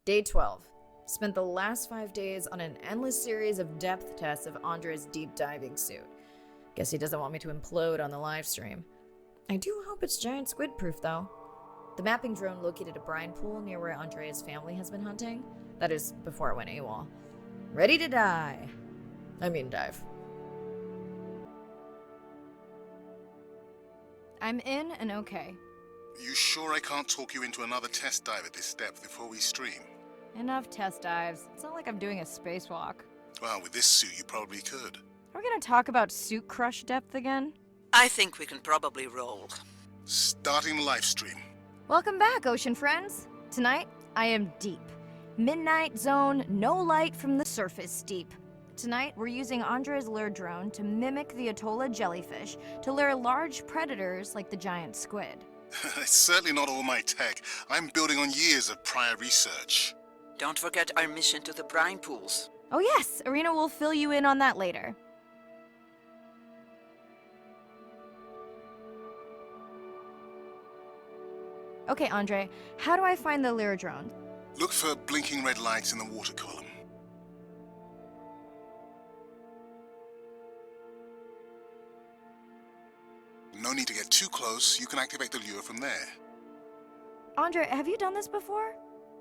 Day 12. Spent the last 5 days on an endless series of depth tests of Andre's deep diving suit. Guess he doesn't want me to implode on the live stream. I do hope it's giant squid proof though. The mapping drone located a brine pool near where Andrea's family has been hunting. That is, before it went AWOL. Ready to dive. I'm in and okay. You sure I can't talk you into another test dive at this depth before we stream? Enough test dives. It's not like I'm doing a spacewalk. Well, with this suit you probably could. Are we gonna talk about suit crush depth again? I think we can probably roll. Starting the live stream. Welcome back, ocean friends. Tonight, I am deep. Midnight zone, no light from the surface deep. Tonight, we're using Andre's lure drone to mimic the Atol jellyfish to lure large predators like the giant squid. It's certainly not all my tech. I'm building on years of prior research. Don't forget our mission to the brine pools. Oh yes, Arena will fill you in on that later. Okay, Andre, how do I find the lure drone? Look for blinking red lights in the water column. No need to get too close. You can activate the lure from there. Andre, have you done this before?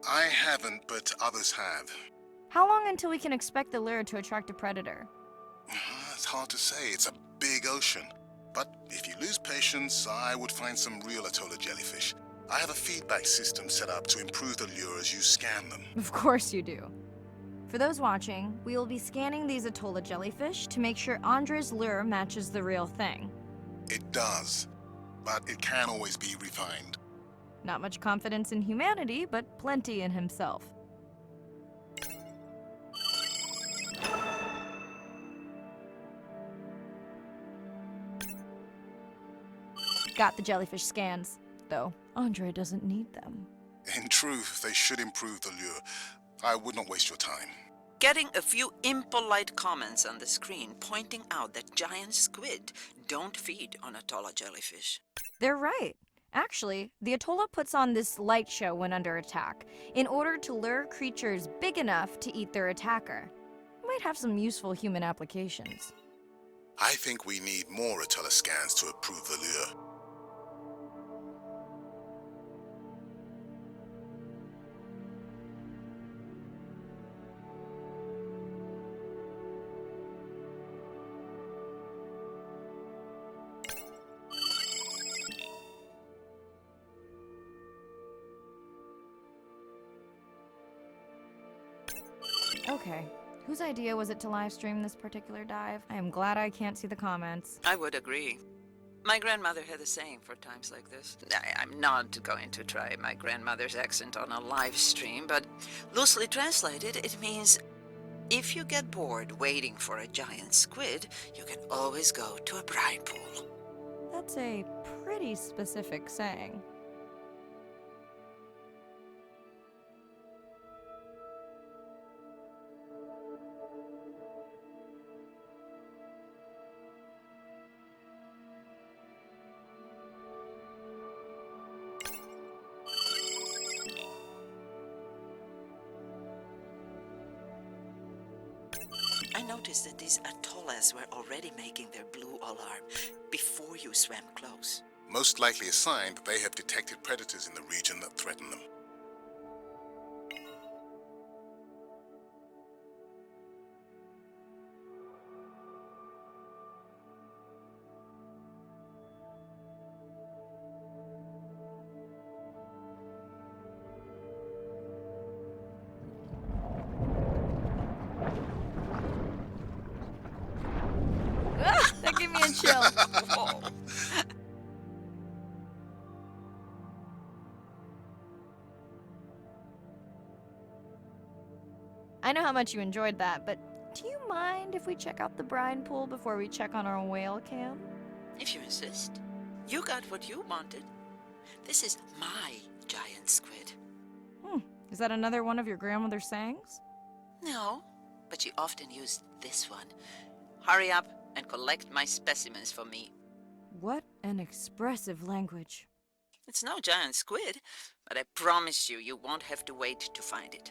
I haven't, but others have. How long until we can expect the lure to attract a predator? It's hard to say. It's a big ocean. But if you lose patience, I would find some real Atol jellyfish. I have a feedback system set up to improve the lure as you scan them. Of course you do. For those watching, we will be scanning these Atol jellyfish to make sure Andre's lure matches the real thing. It does, but it can always be refined. Not much confidence in humanity, but plenty in himself. Got the jellyfish scans, though Andre doesn't need them. In truth, they should improve the lure. I would not waste your time. Getting a few impolite comments on the screen pointing out that giant squid don't feed on Atol jellyfish. They're right. Actually, the Atol puts on this light show when under attack, in order to lure creatures big enough to eat their attacker. Might have some useful human applications. I think we need more Atol scans to approve the lure. Okay, whose idea was it to live stream this particular dive? I am glad I can't see the comments. I would agree. My grandmother had a saying for times like this. I'm not going to try my grandmother's accent on a live stream, but loosely translated, it means if you get bored waiting for a giant squid, you can always go to a brine pool. That's a pretty specific saying. I noticed that these atolls were already making their blue alarm before you swam close. Most likely a sign that they have detected predators in the region that threaten them. That gave me a chill. Whoa. I know how much you enjoyed that, but do you mind if we check out the brine pool before we check on our whale cam? If you insist. You got what you wanted. This is my giant squid. Is that another one of your grandmother's sayings? No, but she often used this one. Hurry up and collect my specimens for me. What an expressive language. It's no giant squid, but I promise you, you won't have to wait to find it.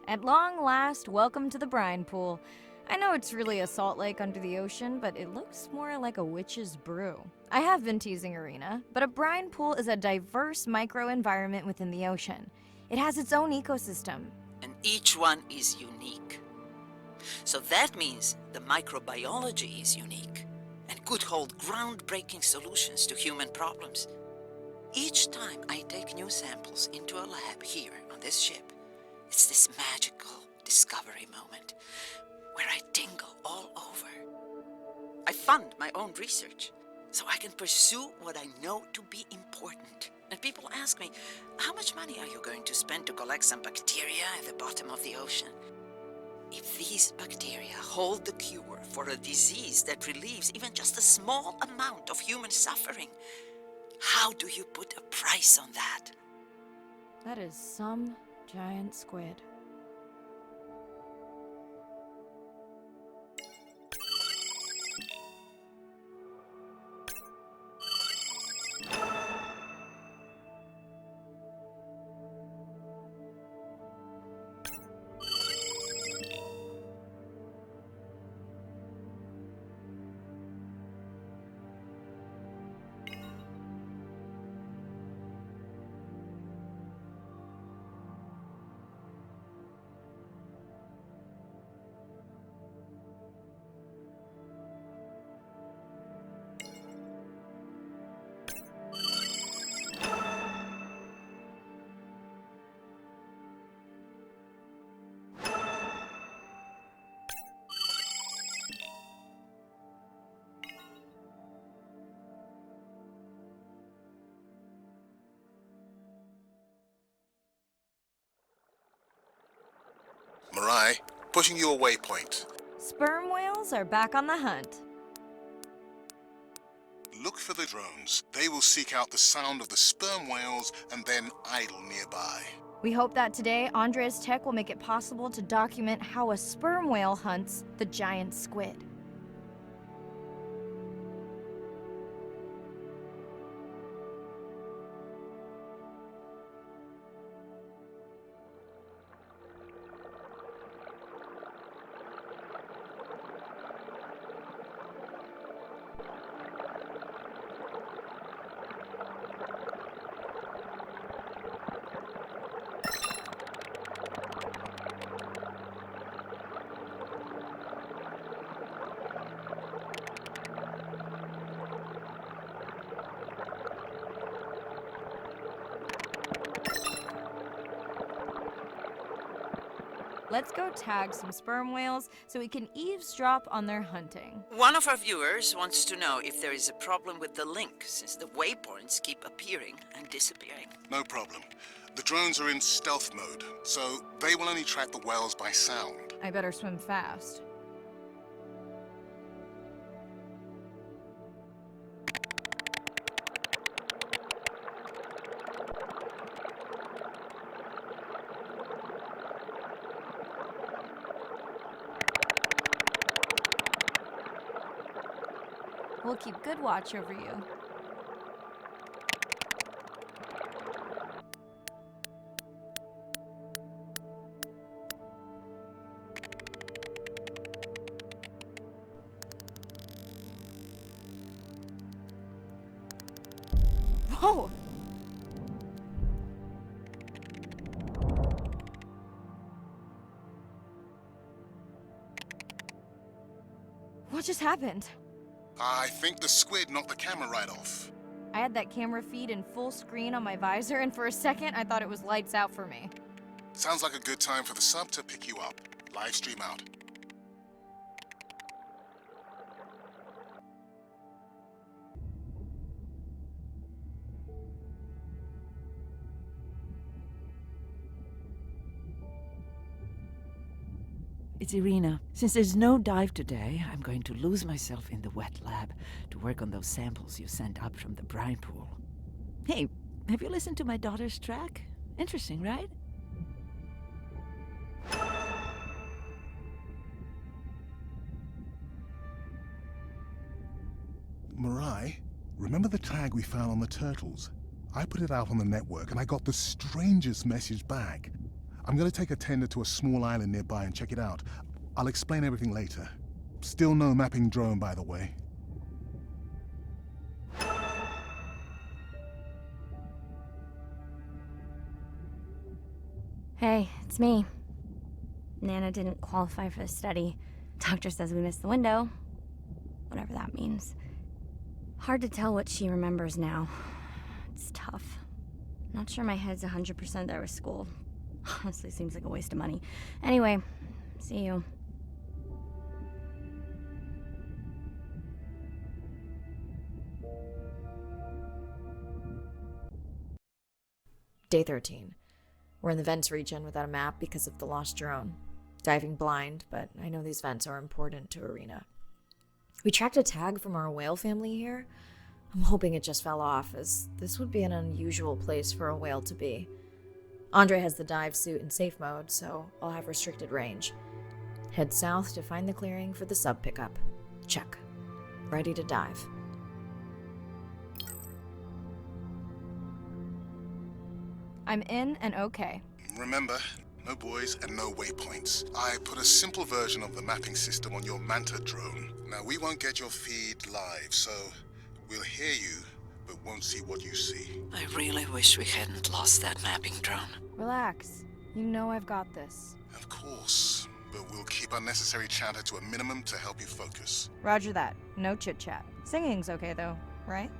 At long last, welcome to the brine pool. I know it's really a salt lake under the ocean, but it looks more like a witch's brew. I have been teasing Arena, but a brine pool is a diverse microenvironment within the ocean. It has its own ecosystem. And each one is unique. So that means the microbiology is unique and could hold groundbreaking solutions to human problems. Each time I take new samples into a lab here on this ship, it's this magical discovery moment where I tingle all over. I fund my own research so I can pursue what I know to be important. And people ask me, how much money are you going to spend to collect some bacteria at the bottom of the ocean? If these bacteria hold the cure for a disease that relieves even just a small amount of human suffering, how do you put a price on that? That is some giant squid. Mirai, pushing you a waypoint. Sperm whales are back on the hunt. Look for the drones. They will seek out the sound of the sperm whales and then idle nearby. We hope that today, Andrea's tech will make it possible to document how a sperm whale hunts the giant squid. Let's go tag some sperm whales so we can eavesdrop on their hunting. One of our viewers wants to know if there is a problem with the link, since the waypoints keep appearing and disappearing. No problem. The drones are in stealth mode, so they will only track the whales by sound. I better swim fast. We'll keep good watch over you. Whoa! What just happened? I think the squid knocked the camera right off. I had that camera feed in full screen on my visor, and for a second I thought it was lights out for me. Sounds like a good time for the sub to pick you up. Live stream out. it's Irina. Since there's no dive today, I'm going to lose myself in the wet lab to work on those samples you sent up from the brine pool. Hey, have you listened to my daughter's track? Interesting, right? Mirai, remember the tag we found on the turtles? I put it out on the network and I got the strangest message back. I'm gonna take a tender to a small island nearby and check it out. I'll explain everything later. Still no mapping drone, by the way. Hey, it's me. Nana didn't qualify for the study. Doctor says we missed the window. Whatever that means. Hard to tell what she remembers now. It's tough. Not sure my head's 100% there with school. Honestly, seems like a waste of money. Anyway, see you. Day 13. We're in the vents region without a map because of the lost drone. Diving blind, but I know these vents are important to Irina. We tracked a tag from our whale family here. I'm hoping it just fell off, as this would be an unusual place for a whale to be. Andre has the dive suit in safe mode, so I'll have restricted range. Head south to find the clearing for the sub pickup. Check. Ready to dive. I'm in and okay. Remember, no buoys and no waypoints. I put a simple version of the mapping system on your Manta drone. Now, we won't get your feed live, so we'll hear you, but won't see what you see. I really wish we hadn't lost that mapping drone. Relax. You know I've got this. Of course, but we'll keep unnecessary chatter to a minimum to help you focus. Roger that. No chit-chat. Singing's okay though, right?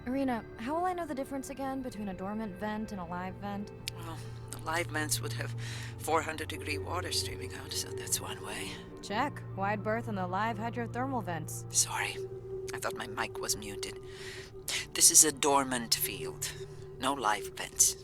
Irina, how will I know the difference again between a dormant vent and a live vent? Well, the live vents would have 400-degree water streaming out, so that's one way. Check. Wide berth in the live hydrothermal vents. Sorry, I thought my mic was muted. This is a dormant field. No live vents.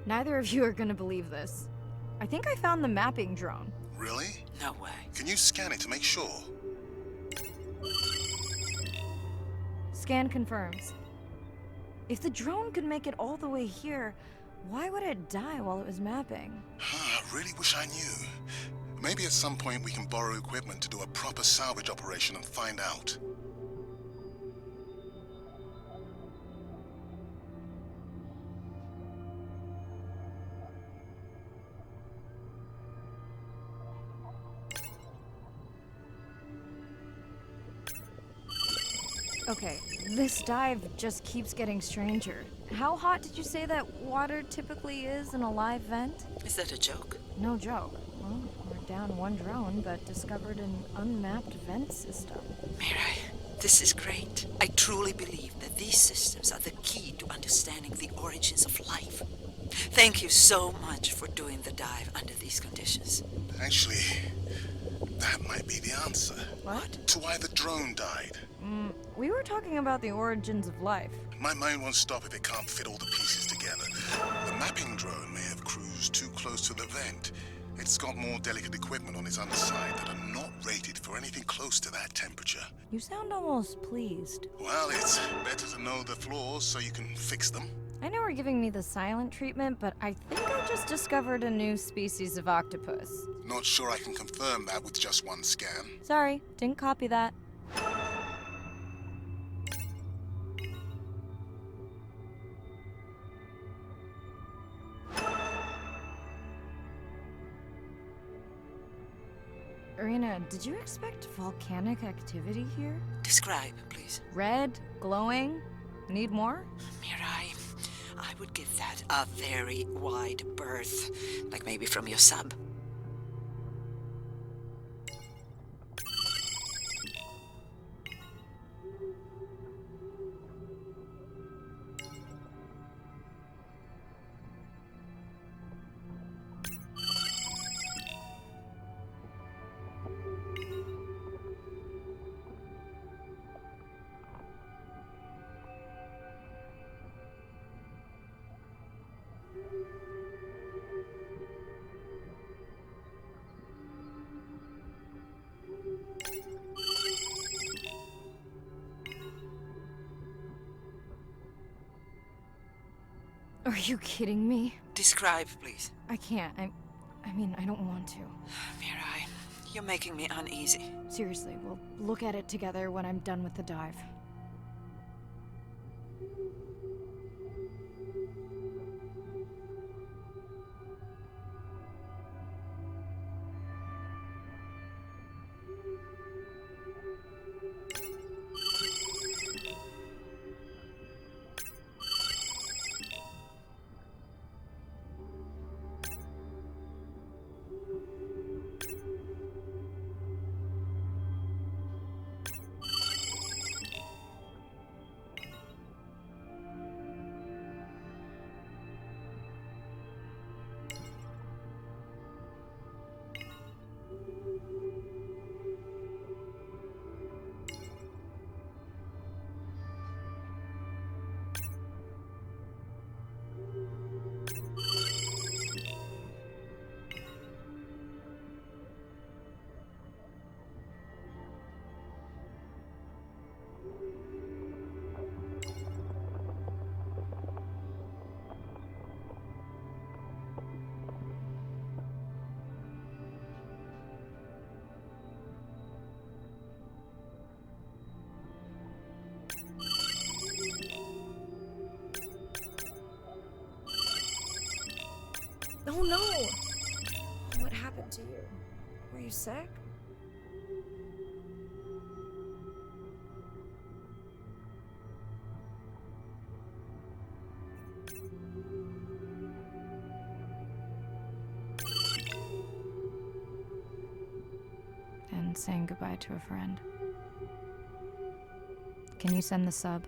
Neither of you are gonna believe this. I think I found the mapping drone. Really? No way. Can you scan it to make sure? Scan confirms. If the drone could make it all the way here, why would it die while it was mapping? I really wish I knew. Maybe at some point we can borrow equipment to do a proper salvage operation and find out. Okay, this dive just keeps getting stranger. How hot did you say that water typically is in a live vent? Is that a joke? No joke. Well, we're down one drone, but discovered an unmapped vent system. Mirai, This is great. I truly believe that these systems are the key to understanding the origins of life. Thank you so much for doing the dive under these conditions. Actually, that might be the answer. What? To why the drone died. We were talking about the origins of life. My mind won't stop if it can't fit all the pieces together. The mapping drone may have cruised too close to the vent. It's got more delicate equipment on its underside that are not rated for anything close to that temperature. You sound almost pleased. Well, it's better to know the flaws so you can fix them. I know we're giving me the silent treatment, but I think I just discovered a new species of octopus. Not sure I can confirm that with just one scan. Sorry, didn't copy that. Irina, did you expect volcanic activity here? Describe, please. Red? Glowing? Need more? Mirai, I would give that a very wide berth. Like maybe from your sub. Are you kidding me? Describe, please. I can't. I mean, I don't want to. Mirai, you're making me uneasy. Seriously, we'll look at it together when I'm done with the dive. Oh no! What happened to you? Were you sick? And saying goodbye to a friend. Can you send the sub?